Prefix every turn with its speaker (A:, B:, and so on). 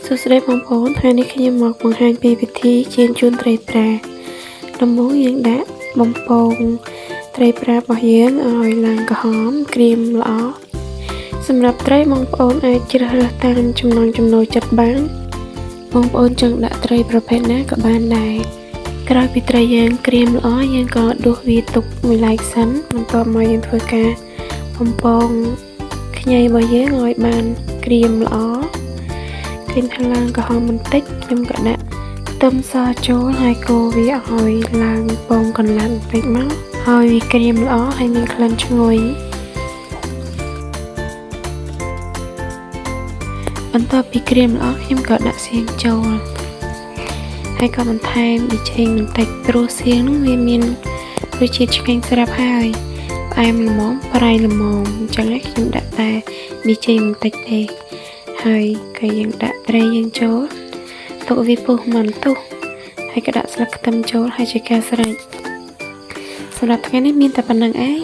A: សួស្តីបងប្អូនថ្ងៃនេះខ្ញុំមកបង្ហាញពីវិធីចៀនជូនត្រីប្រាដំបូងយើងដាក់បំពងត្រីប្រារបស់យើងឲ្យឡើងក្រហមក្រៀមល្អសម្រាប់ត្រីបងប្អូនអាចជ្រើសរើសតាមចំណង់ចំណូលចិត្តបានបងប្អូនចង់ដាក់ត្រីប្រភេទណាក៏បានដែរក្រោយពីត្រីយើងក្រៀមល្អយើងក៏ដួសវាទុកមួយឡែកសិនបន្ទាប់មកយើងធ្វើការបំពងខ្ញីរបស់យើងឲ្យបានក្រៀមល្អគ្រីមខាងឡើងក្រហមបន្តិចខ្ញុំក៏ដាក់ខ្ទឹមសចូលហើយកូរវាឲ្យឡើងពងកន្លះបន្តិចមកឲ្យវាក្រៀមល្អហើយមានក្លិនឈ្ងុយបន្ទាប់ពីក្រៀមល្អខ្ញុំក៏ដាក់សៀងចូលហើយក៏បន្ថែមប៊ីចេងបន្តិចព្រោះសៀងនោះវាមានរសជាតិឆ្ងាញ់ស្រាប់ហើយផ្អែមល្មមប្រៃល្មមអញ្ចឹងខ្ញុំដាក់តែប៊ីចេងបន្តិចទេហើយក៏យើងដាក់ត្រីយើងចូលទុកវាពុះមិនទុះហើយក៏ដាក់ស្លឹកខ្ទឹមចូលហើយជាការស្រេចសម្រាប់ថ្ងៃនេះមានតែប៉ុណ្្នឹងឯង